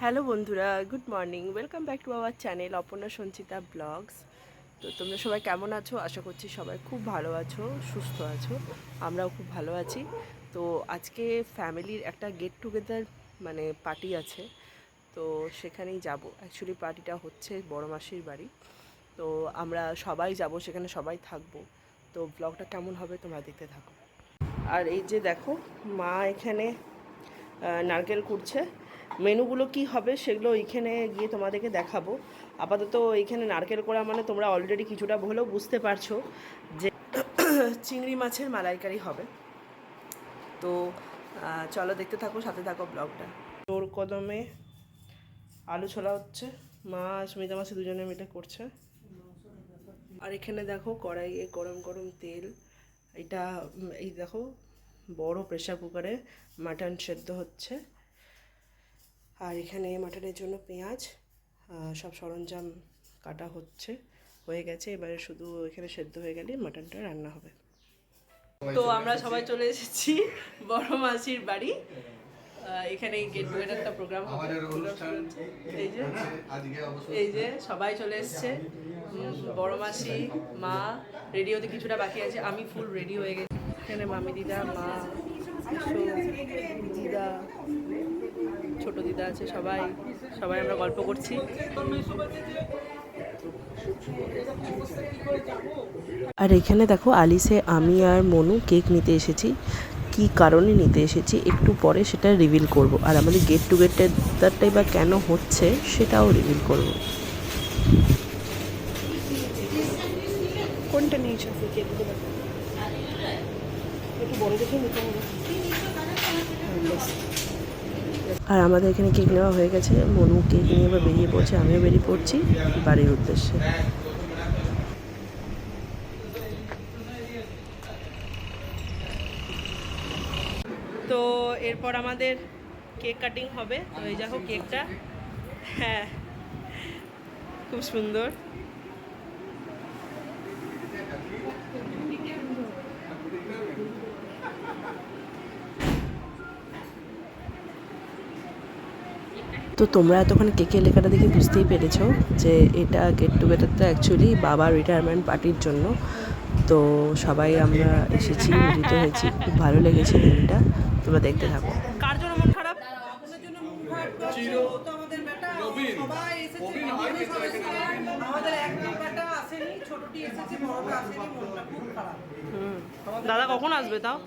Hello বন্ধুরা, good morning. Welcome back to our channel Aparna Sanchita blogs. তো তোমরা সবাই কেমন আছো? আশা করছি সবাই খুব ভালো আছো, সুস্থ আছো। আমরাও খুব ভালো আছি। তো আজকে ফ্যামিলির একটা গেট টুগেদার মানে পার্টি আছে, তো সেখানেই যাব। অ্যাকচুয়ালি পার্টিটা হচ্ছে বড় মাসির বাড়ি, তো আমরা সবাই যাব, সেখানে সবাই থাকবো। তো ব্লগটা কেমন হবে তোমরা দেখতে থাকো। আর এই যে দেখো, মা এখানে নারকেল কুড়ছে। মেনুগুলো কি হবে সেগুলো এইখানে গিয়ে তোমাদেরকে দেখাবো। আপাতত এইখানে নারকেল করা মানে তোমরা অলরেডি কিছুটা হলেও বুঝতে পারছো যে চিংড়ি মাছের মালাইকারি হবে। তো চলো দেখতে থাকো, সাথে থাকো ব্লগটা। জোর কদমে আলু ছোলা হচ্ছে, মা সুমিতা মাসি দুজনে মিলে করছে। আর এখানে দেখো কড়াইয়ে গরম গরম তেল। এটা এই দেখো বড় প্রেসার কুকারে মাটন সেদ্ধ হচ্ছে। আর এখানে মাটনের জন্য পেঁয়াজ সব সরঞ্জাম কাটা হয়ে গেছে। এবারে শুধু এখানে সেদ্ধ হয়ে গেলে মাটনটা রান্না হবে। তো আমরা সবাই চলে এসেছি বড় মাসির বাড়ি। এখানে গেট টুগেদারটা প্রোগ্রাম হবে। এই যে সবাই চলে এসছে, বড় মাসি, মা। রেডি হতে কিছুটা বাকি আছে, আমি ফুল রেডি হয়ে গেছি। এখানে মামি দিদা, মা, দিদা, ছোট দিদা আছে, সবাই সবাই আমরা গল্প করছি। আর এখানে দেখো আলিসে আমি আর মনু কেক নিতে এসেছি। কি কারণে নিতে এসেছি একটু পরে সেটা রিভিল করব, আর আমাদের গেট টুগেদারটাই বা কেন হচ্ছে সেটাও রিভিল করব। কোনটা নিয়েছো কেকগুলো? একটু বড় দেখে নিতে হবে। আর আমাদের এখানে কেক নেওয়া হয়ে গেছে। মনু কেক নিয়ে এবার বেরিয়ে পড়ছে, আমিও বেরিয়ে পড়ছি বাড়ির উদ্দেশ্যে। তো এরপর আমাদের কেক কাটিং হবে। তো এই দেখো কেকটা, হ্যাঁ খুব সুন্দর। তো তোমরা এতক্ষণ কেকের লেখাটা দেখে বুঝতেই পেরেছো যে এটা গেট টুগেদারটা অ্যাকচুয়ালি বাবার রিটায়ারমেন্ট পার্টির জন্য। তো সবাই আমরা এসেছি, মিলিত হয়েছি, খুব ভালো লেগেছে দিনটা। তোমরা দেখতে থাকো। কার জন্য মন খারাপ? দাদা কখন আসবে তাও?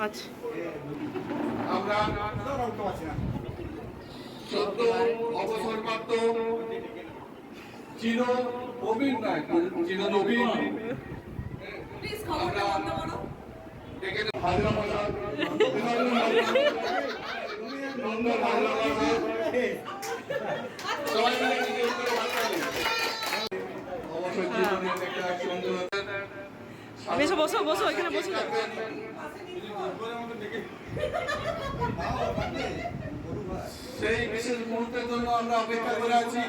আচ্ছা, আমরা সদ্য অবসরপ্রাপ্ত চির নবীন বসো বসো, এখানে বসো। সেই বিশেষ মুহূর্তের জন্য আমরা অপেক্ষা করে আছি।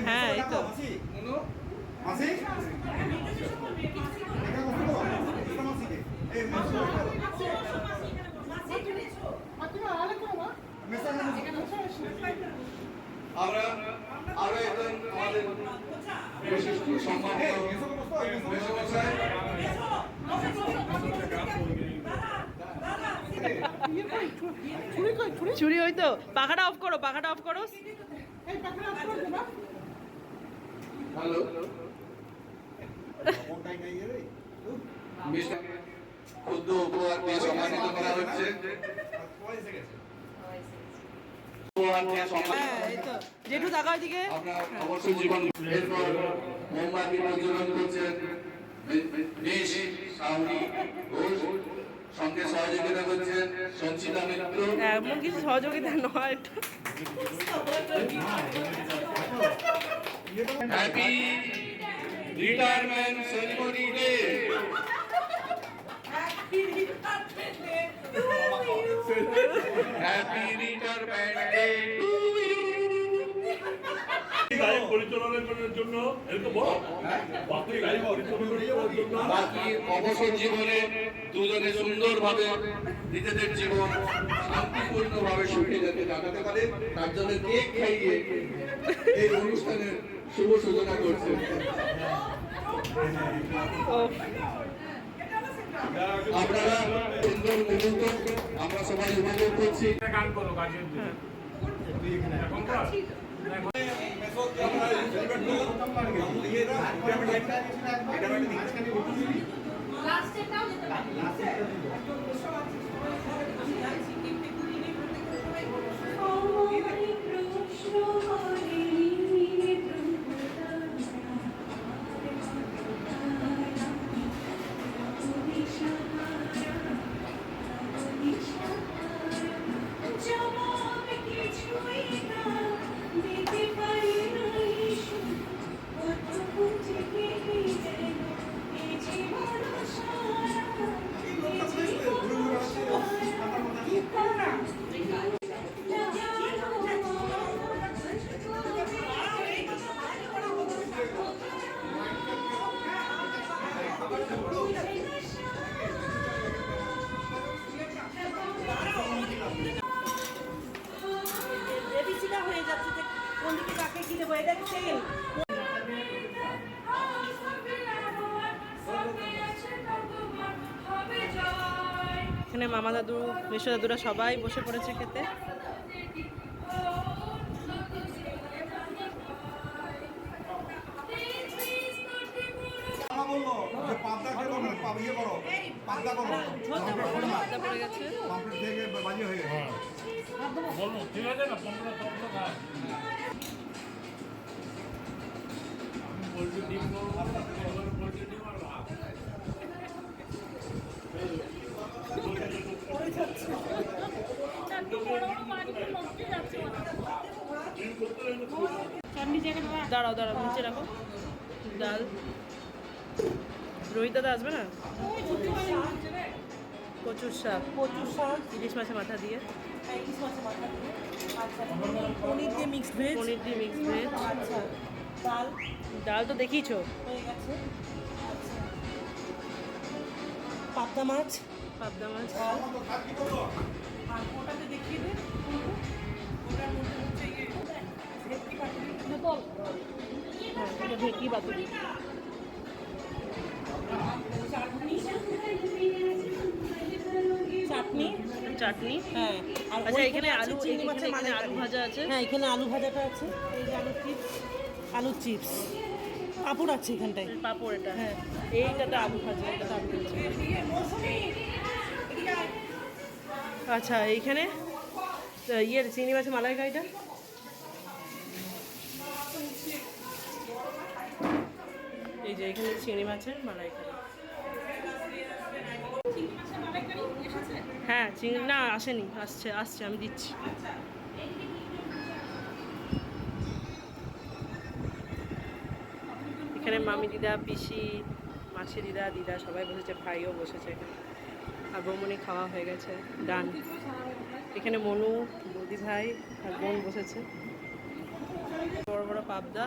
হ্যাঁ এই তো আমরা আরো একজন আমাদের বিশিষ্ট সম্মানিত মেসোমশাই চুরি হই তো। পাখাটা অফ করো, পাখাটা অফ করো। হ্যালো মিস্টার ক্ষুদ্র উপহার দিয়ে সম্মানিত করা হচ্ছে। জেঠু তাকাও দিকে। আপনার অবশ্যই জীবন। এরপর মোমবাতি প্রজ্বলন করছেন বেশ সাউনি ঘোষ, সঙ্গে সহযোগিতা করছেন সঞ্চিতা মিত্র। এমন কিছু সহযোগিতা নয়। Happy retirement ceremony day. Happy retirement day. Live পরিচালনা করার জন্য এরকম বড় বাকি লাইভ পরিচালনা করার জন্য বাকি অবসর জীবনে দুজনে সুন্দরভাবে নিজেদের জীবন শান্তিপূর্ণভাবে সুখে যাতে কাটাতে পারে তার জন্য কেক খাইয়ে এই অনুষ্ঠানের শুভ সূচনা করছে। আপনারা সুন্দর মুহূর্ত আমরা সবাই উপভোগ করছি। গান করো কাজের দিন এখন কর হয়ে যাচ্ছে যে কোন দিকে কাকে কি দেবো এটা সেল এখানে মামা দাদু মেশো দাদুরা সবাই বসে পড়েছে খেতে। পড়ে গেছে বলো ঠিক আছে না 15 খায় পোল্ট্রি ডিম পোল্ট্রি ডিম আর দাঁড়াও দাঁড়াও নিচে রাখো ডাল। রোহিত দাদা আসবে না? কচুর শাক ইলিশ মাছের মাথা দিয়ে পনির দিয়ে মিক্সড ভেজ পনির দিয়ে মিক্স ভেজ। আচ্ছা ডাল ডাল তো দেখিয়েছো। হয়ে গেছে আচ্ছা পাবদা মাছ পাবদা মাছ ডাল আর ওটাতে দেখিয়ে দে ওটার মধ্যে হচ্ছে ইয়ে ভেটকি পাতুরি বল হ্যাঁ এটা ভেটকি পাতুরি চাটনি চাটনি। হ্যাঁ আর আচ্ছা ওইখানে এখানে আছে আলু চিংড়ি মাছের এখানে মালাইকারি। আলু ভাজা আছে। হ্যাঁ এখানে আলু ভাজাটা আছে এই যে আলু চিপস পাপড় আছে এখানটায় পাঁপড় এটা। হ্যাঁ এইটাতে আলু ভাজা এটাতে আলু ভাজা। আচ্ছা এইখানে ইয়ের চিংড়ি মাছের মালাইকারিটা এই যে এখানে চিংড়ি মাছের মালাইকারি। হ্যাঁ চিংড়ি না আসেনি আসছে আসছে আমি দিচ্ছি। এখানে মামি দিদা পিসি মাসি দিদা দিদা সবাই বসেছে ভাইও বসেছে এখানে আর বৌমনি খাওয়া হয়ে গেছে ডান। এখানে মনু বৌদি ভাই আর বোন বসেছে। বড় বড় পাবদা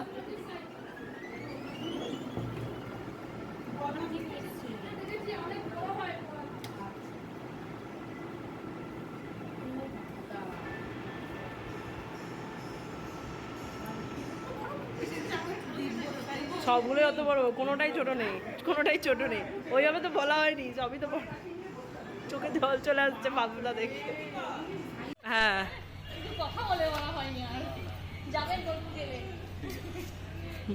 সবগুলোই অত বড় কোনোটাই ছোট নেই কোনোটাই ছোট নেই ওইভাবে তো বলা হয়নি সবই তো বড়। চোখে জল চলে আসছে পাবদা দেখে। হ্যাঁ কথা বলে বলা হয়নি আর যাবেন বলতে গেলে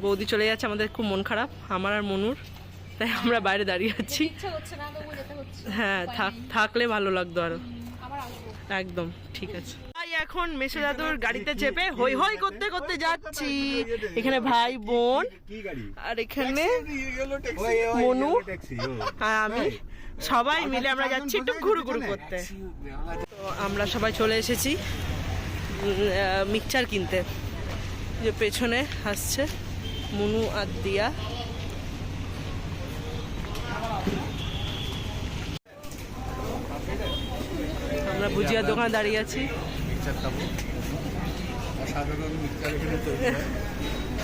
বৌদি চলে যাচ্ছে আমাদের খুব মন খারাপ আমার আর মনুর তাই আমরা বাইরে দাঁড়িয়ে আছি। ইচ্ছা হচ্ছে না তবু যেতে হচ্ছে হ্যাঁ থাকলে ভালো লাগতো আরো আবার আসবো একদম ঠিক আছে। ভাই এখন মেসো দাদুর গাড়িতে চেপে হই হই করতে করতে যাচ্ছি। এখানে ভাই বোন আর এখানে মনু আর আমি সবাই মিলে আমরা যাচ্ছি একটু ঘুরু ঘুরু করতে। তো আমরা সবাই চলে এসেছি মিক্সচার কিনতে। যে পেছনে আসছে মনু আর দিয়া। আমরা ভুজিয়ার দোকানে দাঁড়িয়ে আছি। মিক্সচার খাবো অসাধারণ মিক্সচার এখানে তৈরি হয়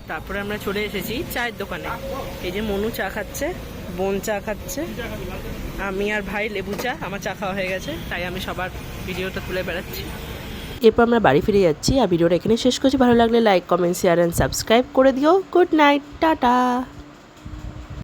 তারপরে আমরা চলে এসেছি চায়ের দোকানে। এই যে মনু চা খাচ্ছে, বোন চা খাচ্ছে, আমি আর ভাই লেবু চা। আমার চা খাওয়া হয়ে গেছে, তাই আমি সবার ভিডিওটা তুলে বেড়াচ্ছি। এরপর আমরা বাড়ি ফিরে যাচ্ছি আর ভিডিওটা এখানে শেষ করছি। ভালো লাগলে like, comment, share and subscribe করে দিও। Good night, tata.